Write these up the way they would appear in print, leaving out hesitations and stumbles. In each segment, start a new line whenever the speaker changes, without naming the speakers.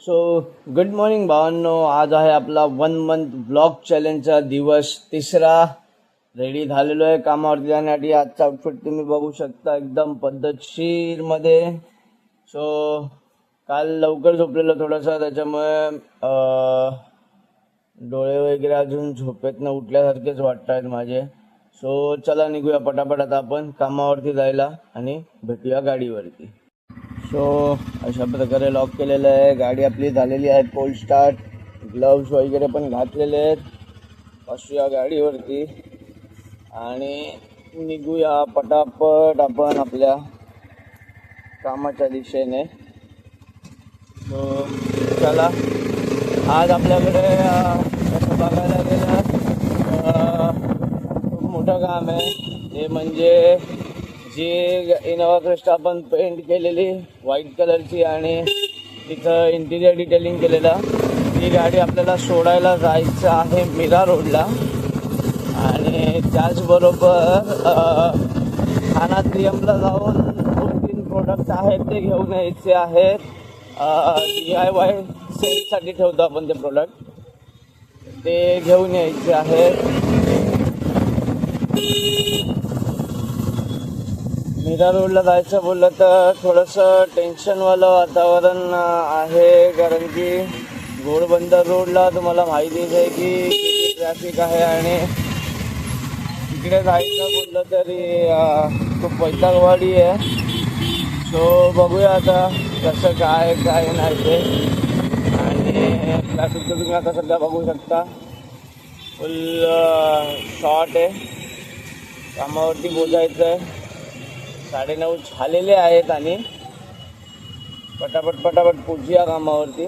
So good morning भावांनो. आज आहे आपला 1 मंथ ब्लॉग चॅलेंजचा दिवस 3रा. रेडी झालेलो आहे कामावरती जाण्यासाठी. आजचा आउटफिट तुम्ही बघू शकता एकदम पद्धतशीर मध्ये. सो काल लवकर झोपलेलो थोडंसं, त्याच्यामुळे डोळे वगैरे अजून झोपेतनं उठल्यासारखेच वाटत आहेत माझे. सो चला निघूया पटापट आता आपण कामावरती जायला आणि भेटूया गाडीवरती. सो अशा प्रकारे लॉक केलेलं आहे. गाडी आपली झालेली आहे पोल स्टार्ट. ग्लव्स वगैरे पण घातलेले आहेत. बसूया गाडीवरती आणि निघूया पटापट आपण आपल्या कामाच्या दिशेने. सो चला, आज आपल्याकडे असं बघायला गेलं खूप मोठं काम आहे. ते म्हणजे जी इनोवा क्रिस्टा आपण पेंट केलेली व्हाईट कलरची आणि तिथं इंटिरियर डिटेलिंग केलेलं, ती गाडी आपल्याला सोडायला जायचं आहे मीरा रोडला. आणि त्याचबरोबर खानात्रियमला जाऊन 2-3 प्रोडक्ट आहेत ते घेऊन यायचे आहेत. DIY सेलसाठी ठेवतो आपण ते प्रोडक्ट, ते घेऊन यायचे आहेत. मीरा रोडला जायचं बोललं तर थोडंसं टेन्शनवालं वातावरण आहे, कारण की घोडबंदर रोडला तुम्हाला माहितीच आहे की किती ट्रॅफिक आहे. आणि तिकडे जायचं बोललं तरी खूप वैतागवाडी आहे. सो बघूया आता कसं काय नाही ते. आणि ट्रॅफिक तर तुम्ही आता सध्या बघू शकता, फुल शॉर्ट आहे. कामावरती पोचायचं आहे. 9:30 झालेले आहेत आणि पटापट पोचूया कामावरती.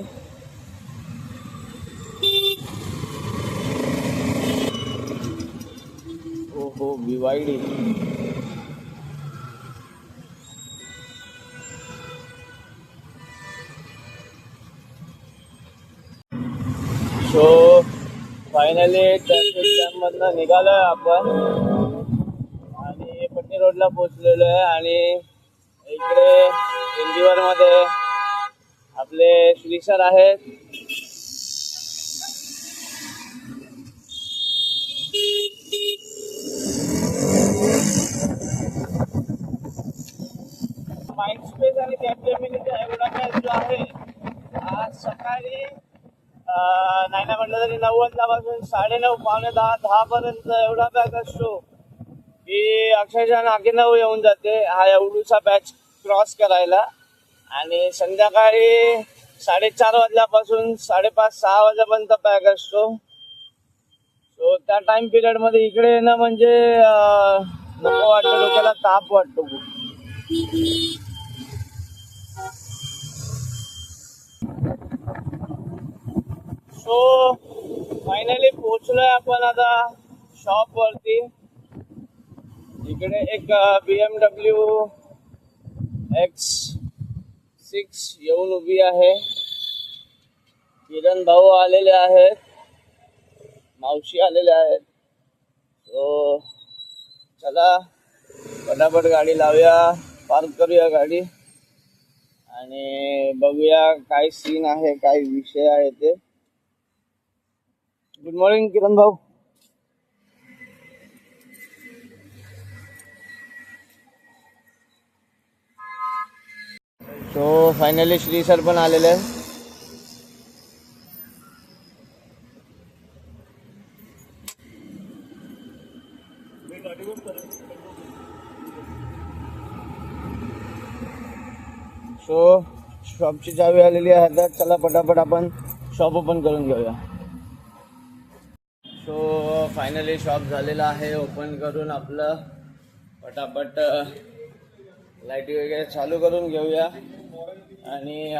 हो BYD. सो फायनली ट्रॅफिक जॅममधनं निघालोय आपण आणि पट्टी रोडला पोचलेलो आहे. आणि इकडे इंदिवरमध्ये आपले श्री सर आहेत. माइंड स्पेस आणि कॅपबिलिटीचा एवढा काय जो आहे, आज सकाळी नाही म्हटलं तरी 9 पासून 9:30 पावणे 10 पर्यंत एवढा पॅक असतो की अक्षरशः नाकी 9 येऊन जाते हा एवढूसा पॅच क्रॉस करायला. आणि संध्याकाळी 4:30 वाजल्यापासून 5:30-6 वाजेपर्यंत पॅक असतो. सो त्या टाइम पिरियडमध्ये इकडे येणं म्हणजे नको वाटतं, डोक्याला ताप वाटतो खूप. सो फायनली पोचलोय आपण आता शॉपवरती. इकडे एक BMW X6 येऊन उभी आहे. किरण भाऊ आलेले आहेत, मावशी आलेले आहेत. सो चला पटापट गाडी लावूया, पार्क करूया गाडी आणि बघूया काय सीन आहे, काय विषय आहे ते. गुड मॉर्निंग किरण भाऊ. सो फायनली श्री सर पण आलेले आहे. सो शॉपची चावी आलेली आहे आता. चला पटापट आपण शॉप ओपन करून घेऊया. सो फायनली शॉप झालेला आहे ओपन करून. आपलं पटापट लाईटी वगैरे चालू करून घेऊया आणि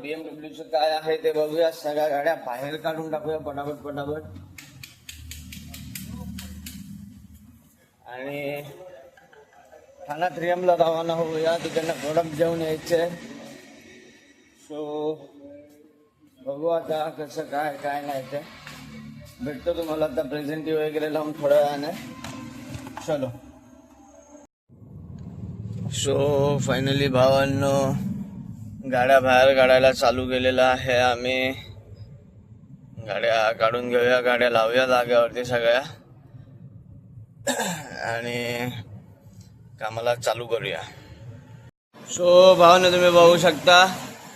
BMWचं काय आहे ते बघूया. सगळ्या गाड्या बाहेर काढून टाकूया पटापट. आणि खानात्रियमला रवाना होऊया, तिकडनं प्रोडक्ट घेऊन यायचे. सो बघू आता कसं काय नाही ते. भेटतो तुम्हाला आता प्रेझेंटी वगैरे लावून थोड्या वेळाने. चलो. सो फायनली भावांनो गाड्या बाहेर काढायला चालू केलेला आहे आम्ही. गाड्या काढून घेऊया, गाड्या लावूया जागेवरती सगळ्या आणि कामाला चालू करूया. सो भावांनो, तुम्ही बघू शकता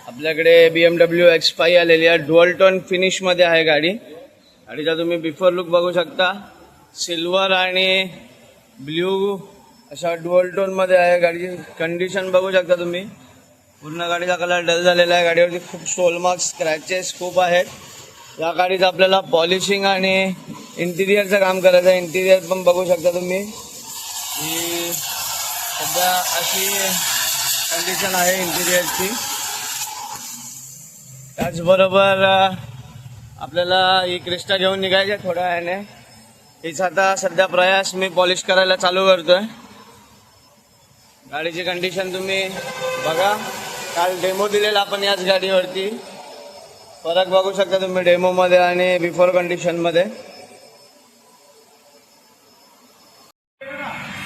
आपल्याकडे BMW X5 आलेली आहे. डुअल टोन फिनिशमध्ये आहे गाडी. गाडीचा तुम्ही बिफोर लुक बघू शकता. सिल्वर आणि ब्ल्यू अशा डुअल टोनमध्ये आहे. गाडीची कंडिशन बघू शकता तुम्ही. पूर्ण गाडीचा कलर डल झालेला आहे. गाडीवरती खूप स्टोल मार्क्स, स्क्रॅचेस खूप आहेत. या गाडीचं आपल्याला पॉलिशिंग आणि इंटिरियरचं काम करायचं आहे. इंटिरियर पण बघू शकता तुम्ही. ही सध्या अशी कंडिशन आहे इंटिरियरची. त्याचबरोबर आपल्याला ही क्रिस्टा घेऊन निघायची आहे थोड्या वेळाने. हिचा आता सध्या प्रयास मी पॉलिश करायला चालू करतोय. गाडीची कंडिशन तुम्ही बघा. काल डेमो दिलेला आपण याच गाडीवरती. फरक बघू शकता तुम्ही डेमोमध्ये आणि बिफोर कंडिशनमध्ये.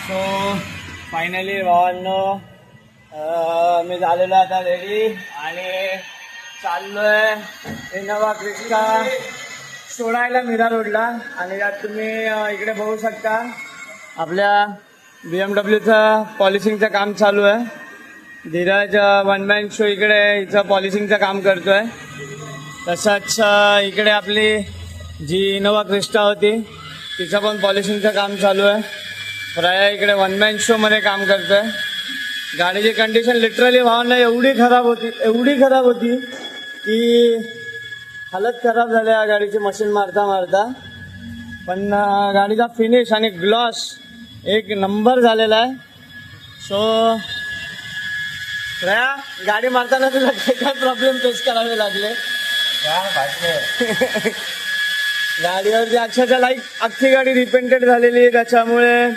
सो फायनली भावांनो, मी झालेलो आता रेडी आणि चाललोय इनोवा क्रिस्टा सोडायला मीरा रोडला. आणि त्यात तुम्ही इकडे बघू शकता आपल्या BMWचं पॉलिशिंगचं काम चालू आहे. धीरज वन मॅन शो इकडे हिचं पॉलिशिंगचं काम करतोय. तसंच इकडे आपली जी इनोवा क्रिस्टा होती तिचं पण पॉलिशिंगचं काम चालू आहे. प्रया इकडे वन मॅन शोमध्ये काम करतोय. गाडीची कंडिशन लिटरली भावांना एवढी खराब होती की हालत खराब झाली या गाडीची मशीन मारता मारता. पण गाडीचा फिनिश आणि ग्लॉस एक नंबर झालेला आहे. सो प्रया, गाडी मारताना तुला काय प्रॉब्लेम फेस करावे लागले? गाडीवरती अक्षरशः अख्खी गाडी रिपेंटेड झालेली आहे. त्याच्यामुळे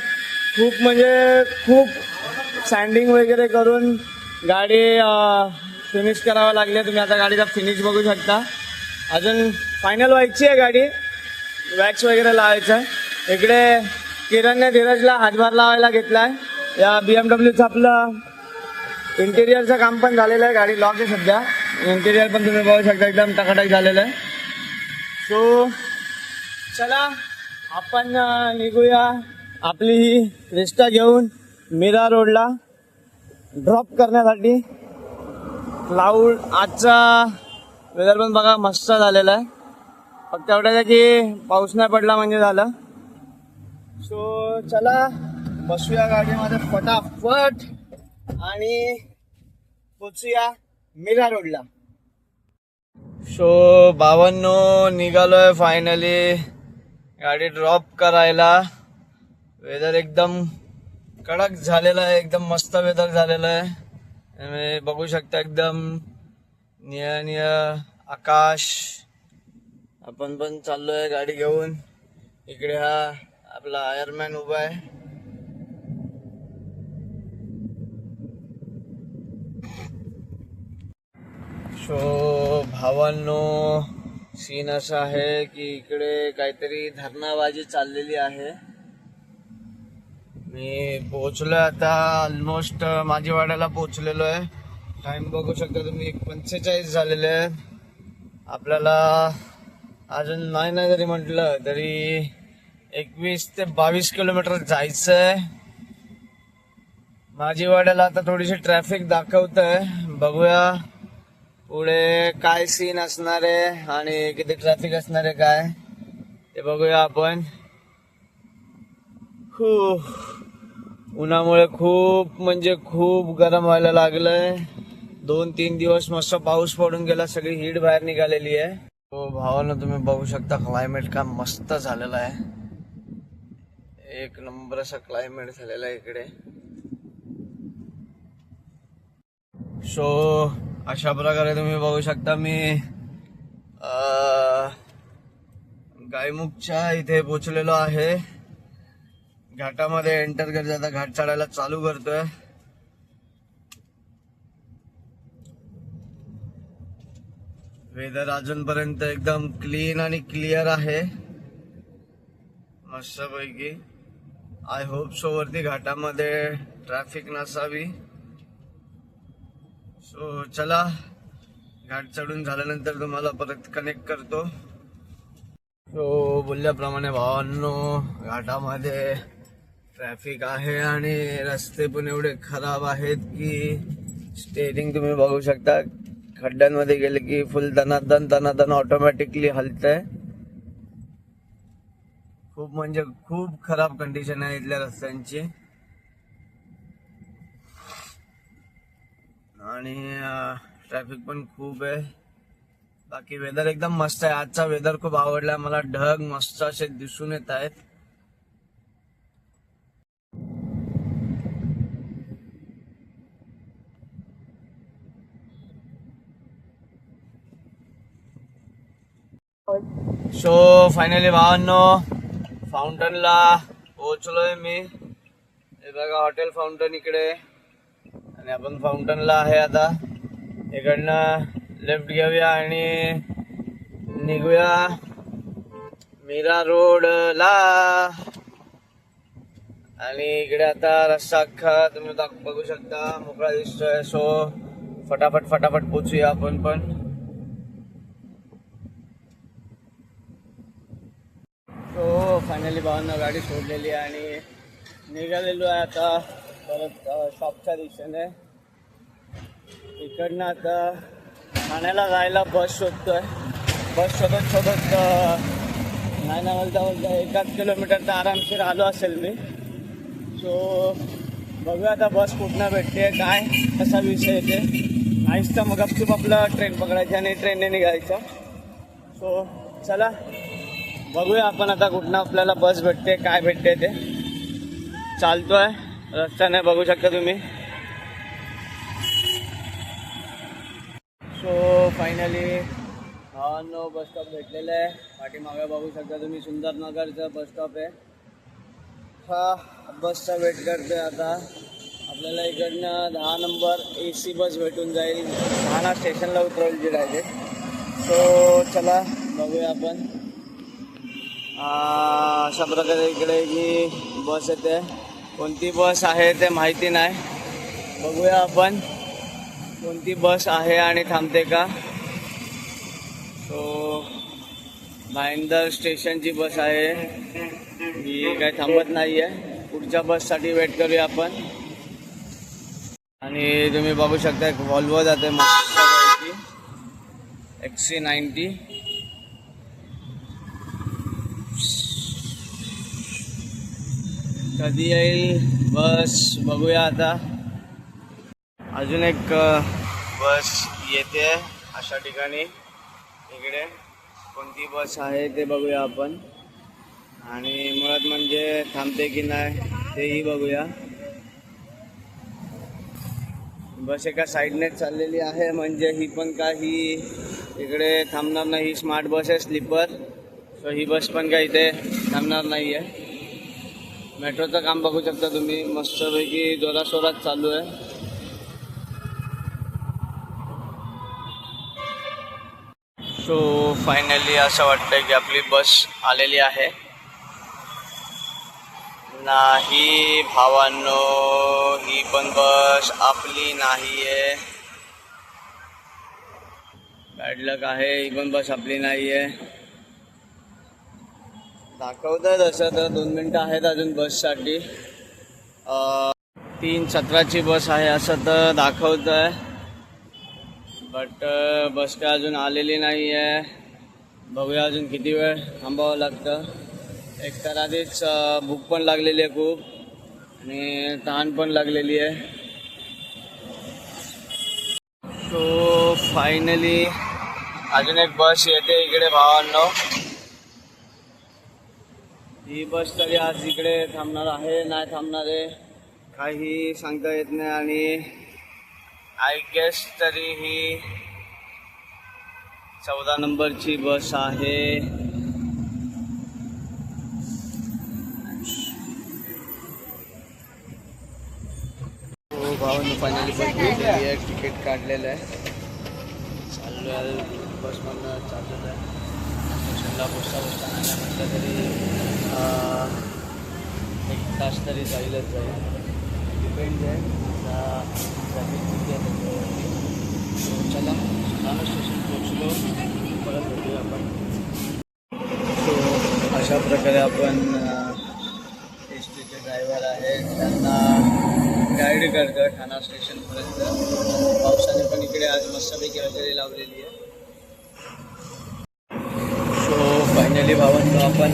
खूप सँडिंग वगैरे करून गाडी फिनिश करावं लागले. तुम्ही आता गाडीचा फिनिश बघू शकता. अजून फायनल व्हायची आहे गाडी. वॅक्स वगैरे लावायचं. इकडे किरणने धीरजला हातभार लावायला घेतला आहे. या BMWचं आपलं इंटेरियरचं काम पण झालेलं आहे. गाडी लॉक आहे सध्या. इंटेरियर पण तुम्ही बघू शकता एकदम टकाटक झालेलं आहे. सो चला आपण निघूया आपली ही क्रिस्टा घेऊन मीरा रोडला ड्रॉप करण्यासाठी. क्लाउड आजचा वेदर पण बघा मस्त झालेला आहे. फक्त एवढं की पाऊस नाही पडला म्हणजे झालं. सो चला बसूया गाडीमध्ये फटाफट आणि पोचूया मीरा रोडला. सो भावांनो, निघालोय फायनली गाडी ड्रॉप करायला. वेदर एकदम कडक झालेला आहे. एकदम मस्त वेदर झालेला आहे. तुम्ही बघू शकता एकदम निळं आकाश. आपण पण चाललोय गाडी घेऊन. इकडे हा आपला आयरमॅन उभा आहे. सो भावांनो, सीन असा आहे की इकडे काहीतरी धरणाबाजी चाललेली आहे. मी पोहोचलोय आता. ऑलमोस्ट माझीवाड्याला पोहोचलेलो आहे. टाइम बघू शकता तुम्ही 1:45 झालेले आहे. आपल्याला अजून नाही जरी म्हटलं तरी 21 ते 22 किलोमीटर जायचं आहे. माझीवाड्याला आता थोडीशी ट्रॅफिक दाखवत आहे. बघूया पुढे काय सीन असणार आहे आणि किती ट्रॅफिक असणार आहे काय ते बघूया आपण. उन्हामुळे खूप गरम व्हायला लागलंय. 2-3 दिवस मस्त पाऊस पडून गेला. सगळी हीट बाहेर निघालेली आहे. हो भावांनो, तुम्ही बघू शकता क्लायमेट का मस्त झालेला आहे. एक नंबर असा क्लायमेट झालेला आहे इकडे. सो अशा प्रकारे तुम्ही बघू शकता मी गायमुखच्या इथे पोचलेलो आहे. घाटामध्ये एंटर करत आता घाट चढायला चालू करतोय. वेदर अजूनपर्यंत एकदम क्लीन आणि क्लिअर आहे मस्त पैकी. आय होप सो वरती घाटामध्ये ट्रॅफिक नसावी. सो चला, घाट चढून झाल्यानंतर तुम्हाला परत कनेक्ट करतो. सो बोलल्याप्रमाणे भावांनो, घाटामध्ये ट्रॅफिक आहे आणि रस्ते पण एवढे खराब आहेत की स्टेअरिंग तुम्ही बघू शकता, खड्ड्यांमध्ये गेले की फुल दनादन ऑटोमॅटिकली हलतंय. खूप म्हणजे खूप खराब कंडिशन आहे इथल्या रस्त्यांची. आणि ट्रॅफिक पण खूप आहे. बाकी वेदर एकदम मस्त आहे. आजचा वेदर खूप आवडला मला. ढग मस्त असे दिसून येत आहेत. सो फायनली भावांनो, फाउंटनला पोहोचलोय मी. हे बघा हॉटेल फाउंटन इकडे, आणि आपण फाउंटनला आहे आता. इकडनं लेफ्ट घेऊया आणि निघूया मीरा रोडला. आणि इकडे आता रस्ता अख्खा तुम्ही बघू शकता मोकळा दिसतोय. सो फटाफट पोचूया आपण पण. सो फायनली भावांना गाडी सोडलेली आणि निघालेलो आहे आता परत शॉपच्या दिशेने. इकडनं आता ठाण्याला जायला बस शोधतोय. बस शोधत नाही ना बोलता 1 किलोमीटर तर आरामशीर आलो असेल मी. सो बघूया आता बस कुठनं भेटते, काय कसा विषय येते. नाहीच तर मग गपचूप आपलं ट्रेन पकडायची आणि ट्रेनने निघायचं. सो चला बघूया आपण आता कुठनं आपल्याला बस भेटते, काय भेटते ते. चालतोय रस्त्याने, बघू शकता तुम्ही. सो फायनली भावांनो बस स्टॉप भेटलेला आहे. पाठीमागे बघू शकता तुम्ही सुंदरनगरचं बस स्टॉप आहे. हा बसचा वेट करतोय आता. आपल्याला इकडनं 10 नंबर AC बस भेटून जाईल. ठाणा स्टेशनला उतरवली डायरेक्ट. सो चला बघूया आपण. अशा प्रकारे इकडे ही बस येते. कोणती बस आहे ते माहिती नाही. बघूया आपण कोणती बस आहे आणि थांबते का. सो भाईंदर स्टेशनची बस आहे, ही काही थांबत नाही आहे. पुढच्या बससाठी वेट करूया आपण. आणि तुम्ही बघू शकता एक व्हॉल्वो जाते मस्तपैकी XC90. कधी येईल बस बघूया आता. अजून एक बस येते अशा ठिकाणी. इकडे कोणती बस आहे ते बघूया आपण. आणि मुळात म्हणजे थांबते की नाही तेही बघूया. बस एका साईडने चाललेली आहे, म्हणजे ही पण काही इकडे थांबणार नाही. ही स्मार्ट बस आहे, स्लीपर. सो ही बस पण काही इथे थांबणार नाही आहे. मेट्रोचं काम बघू शकता तुम्ही, मस्तपैकी जोराशोरात चालू आहे. सो फायनली असं वाटतंय की आपली बस आलेली आहे. नाही भावांनो, ही पण बस आपली नाही आहे. बॅड लक आहे, ही पण बस आपली नाही आहे. दाखवत आहे तसं तर 2 मिनटं आहेत अजून बससाठी. 3:17ची बस आहे असं तर दाखवत आहे. बट बस काय अजून आलेली नाही आहे. बघूया अजून किती वेळ थांबावं लागतं. एक तर आधीच भूक पण लागलेली आहे खूप, आणि तहान पण लागलेली आहे. सो फायनली अजून एक बस येते इकडे भावांनो. ही बस तरी आज इकडे थांबणार आहे नाही थांबणार आहे काही सांगता येत नाही. आणि आय गेस तरी ही 14 नंबरची बस आहे. हो भावांनो, फायनली बस तिकीट काढलेलं आहे. चालू आहे बसमधनं चाललेलं आहे. स्टेशनला पोचता नाही म्हटलं तरी 1 तास तरी जाईलच जाईल. डिपेंड आहे ट्रॅफिक किती आहे त्याच्यावरती. चला ठाणा स्टेशन पोचलो, परत भेटूया आपण. सो अशा प्रकारे आपण एस टीचे ड्रायव्हर आहेत त्यांना गाईड करतो ठाणा स्टेशनपर्यंत. पावसाने पण इकडे आज मस्तपैकी हजेरी लावलेली आहे. सो फायनली भावांनो आपण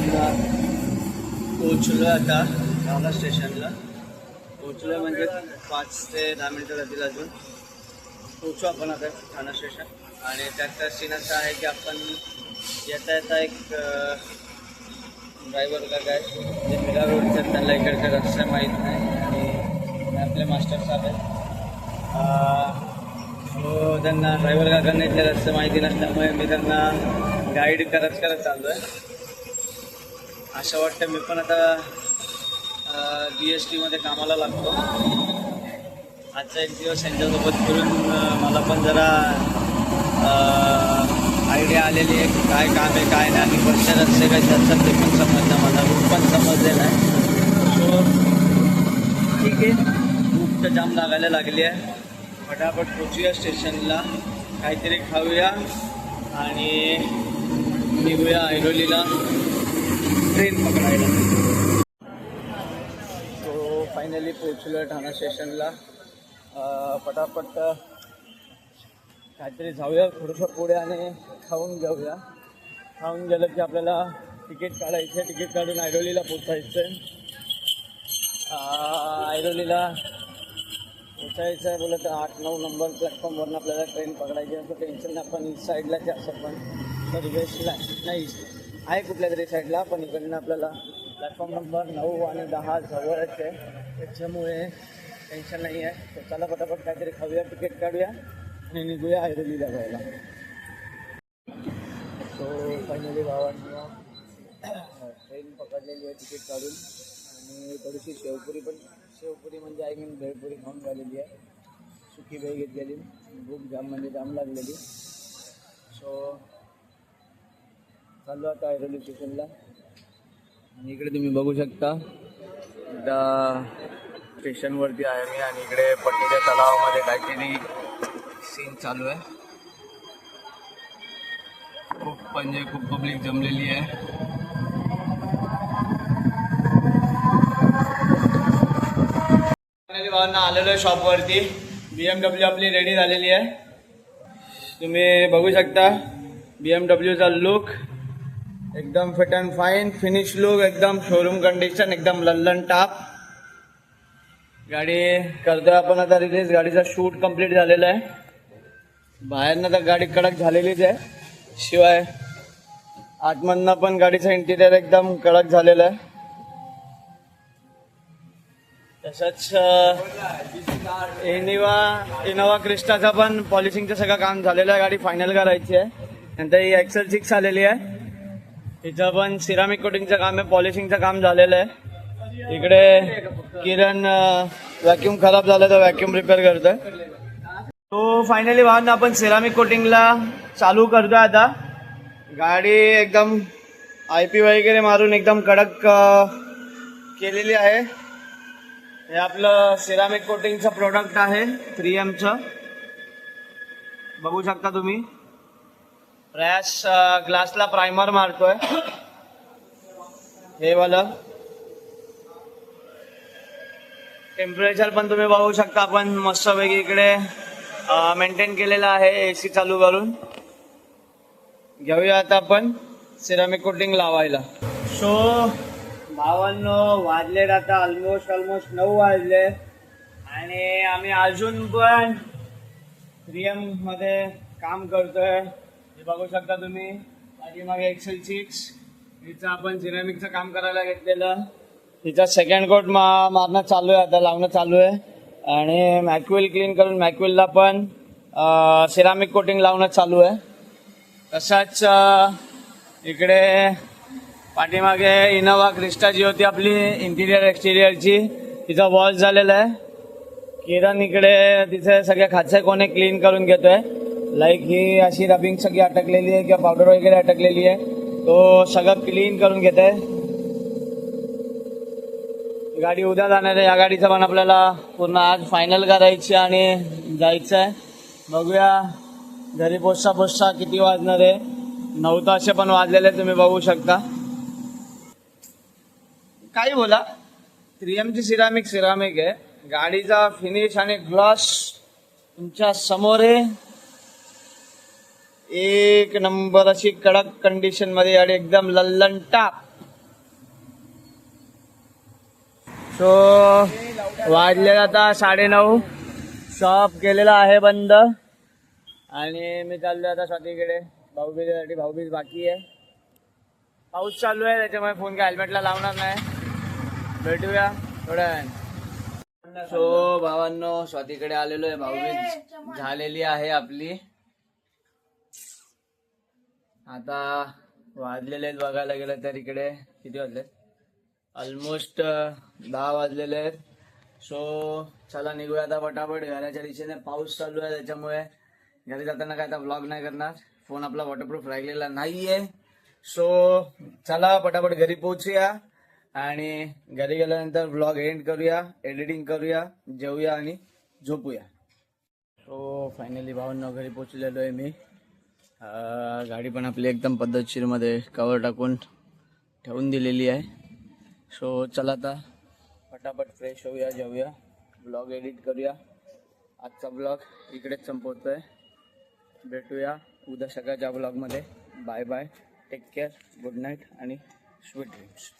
पोचलो आता ठाणा स्टेशनला. पोचलो म्हणजे 5 ते 10 मिनटं जातील अजून. पोचू आपण आता ठाणा स्टेशन. आणि त्यात सीन असा आहे की आपण येता येता एक ड्रायव्हर का काय जे मिरा रोडचं त्यांना इकडचे रस्ते माहीत नाही आणि आपले मास्टर साहेब आहेत. सो त्यांना ड्रायव्हर काकांना इथले रस्ते माहिती नसल्यामुळे मी त्यांना गाईड करत चाललो आहे. असं वाटतं मी पण आता DSTमध्ये कामाला लागतो. आजचा एक दिवस यांच्यासोबत फिरून मला पण जरा आयडिया आलेली आहे की काय काम आहे काय नाही. आणि कोणत्या रस्ते काय असतात ते पण समजलं, मला रूट पण समजलेलं आहे. सो ठीक आहे, भूक तर जाम लागायला लागली आहे. फटाफट पोचूया स्टेशनला, काहीतरी खाऊया आणि निघूया ऐरोलीला ट्रेन पकडायला. सो फायनली पोचलो ठाणा स्टेशनला. पटापट काहीतरी जाऊया थोडंसं पुढे आणि खाऊन घेऊया. खाऊन गेलं की आपल्याला तिकीट काढायचं आहे. तिकीट काढून ऐरोलीला पोचायचं आहे. ऐरोलीला पोचायचं आहे बोलत 8-9 नंबर प्लॅटफॉर्मवरून आपल्याला ट्रेन पकडायची. असं टेन्शन नाही. आपण ईस्ट साईडलाच असं पण सॉरी वेस्टला नाही आहे कुठल्या तरी साईडला, पण इकडनं आपल्याला प्लॅटफॉर्म नंबर 9 आणि 10 जवळच आहे, त्याच्यामुळे टेन्शन नाही आहे. तर चला पटापट काहीतरी खाऊया, तिकीट काढूया आणि निघूया ऐरोलीला जायला. सो फायनली भावांना ट्रेन पकडलेली आहे तिकीट काढून. आणि थोडीशी शेवपुरी म्हणजे आय मीन भेळपुरी खाऊन झालेली आहे. सुकी भेळ घेतलेली, भूक जाम लागलेली. सो चाललो आता ऐरोली स्टेशनला. आणि इकडे तुम्ही बघू शकता स्टेशनवरती आहे मी आणि इकडे पट्टीच्या तलावामध्ये काहीतरी सीन चालू आहे. खूप पब्लिक जमलेली आहे. भावांना आलेलो आहे शॉपवरती. BMW आपली रेडी झालेली आहे. तुम्ही बघू शकता BMWचा लुक एकदम fit and fine, finish look एकदम शोरूम कंडिशन, एकदम लल्लन टाप. गाडी करतोय आपण आता रिलीज. गाडीचा शूट कंप्लीट झालेला आहे. बाहेरनं तर गाडी कडक झालेलीच आहे, शिवाय आतमधनं पण गाडीचं इंटिरियर एकदम कडक झालेलं आहे. तसंच इनोवा क्रिस्टाचा पण पॉलिशिंगचं सगळं काम झालेलं आहे. गाडी फायनल करायची आहे. नंतर ही XL6 आलेली आहे, तिचं पण सिरामिक कोटिंगचं काम आहे, पॉलिशिंगचं काम झालेलं आहे. इकडे किरण व्हॅक्यूम खराब झालं तर व्हॅक्यूम रिपेअर करतोय. तो फायनली भावांना आपण सिरामिक कोटिंगला चालू करतोय आता. गाडी एकदम IP वगैरे मारून एकदम कडक केलेली आहे. हे आपलं सिरामिक कोटिंगचं प्रोडक्ट आहे 3Mचं, बघू शकता तुम्ही. रॅश ग्लासला प्रायमर मारतोय हे वाला. टेम्परेचर पण तुम्ही बघू शकता. आपण मस्तपैकी इकडे मेंटेन केलेलं आहे AC चालू करून. घेऊया आता आपण सिरामिक कोटिंग लावायला. सो भावांनो वाजले आता ऑलमोस्ट 9 वाजले आणि आम्ही अजून पण 3M मध्ये काम करतोय. हे बघू शकता तुम्ही. पाठीमागे XL6 हिचं आपण सिरामिकचं काम करायला घेतलेलं. हिचा सेकंड कोट मारणं चालू आहे आता, लावणं चालू आहे. आणि मॅक्युअल क्लीन करून मॅक्युअलला पण सिरामिक कोटिंग लावणं चालू आहे. तसाच इकडे पाठीमागे इनोवा क्रिस्टा जी होती आपली इंटिरियर एक्सटिरियरची, तिचा वॉश झालेला आहे. किरण इकडे तिथे सगळ्या खाचे कोणे क्लीन करून घेतोय. लाईक ही अशी रबिंग सगळी अटकलेली आहे किंवा पावडर वगैरे अटकलेली आहे, तो सगळं क्लीन करून घेत आहे. गाडी उद्या जाणार आहे. या गाडीचं पण आपल्याला पूर्ण आज फायनल करायची आणि जायचं आहे. बघूया घरी पोचता पोचता किती वाजणार आहे, 9 तास पण वाजलेले तुम्ही बघू शकता. काही बोला, 3Mची सिरामिक आहे. गाडीचा फिनिश आणि ग्लास तुमच्या समोर आहे. एक नंबर अशी कडक कंडिशन मध्ये आणि एकदम लल्लन टाप. सो वाजले आता 9:30. शॉप केलेला आहे बंद आणि मी चाललोय आता स्वातीकडे. भाऊबीजेसाठी भाऊबीज बाकी आहे. पाऊस चालू आहे त्याच्यामुळे फोन काय हेल्मेटला लावणार नाही. भेटूया थोड्या वेळाने. सो भावांनो, स्वातीकडे आलेलो आहे. भाऊबीज झालेली आहे आपली. आता वाजलेले आहेत बघायला गेलं तर इकडे किती वाजले, ऑलमोस्ट 10 वाजलेले आहेत. सो चला निघूया आता पटापट. घराच्या दिशेने पाऊस चालू आहे त्याच्यामुळे घरी जाताना काय आता व्लॉग नाही करणार. फोन आपला वॉटरप्रूफ राहिलेला नाहीये. सो चला पटापट घरी पोहोचूया आणि घरी गेल्यानंतर व्लॉग एंड करूया, एडिटिंग करूया, जेवूया आणि झोपूया. सो फायनली भावांनो घरी पोहोचलेलो आहे मी. गाडी पण आपली एकदम पद्धतशीरमध्ये कवर टाकून ठेवून दिलेली आहे. सो चला आता पटापट फ्रेश होऊया, जेवूया, ब्लॉग एडिट करूया. आजचा ब्लॉग इकडेच संपवतोय. भेटूया उद्या सकाळच्या ब्लॉगमध्ये. Bye bye, take care, good night आणि स्वीट ड्रीम्स.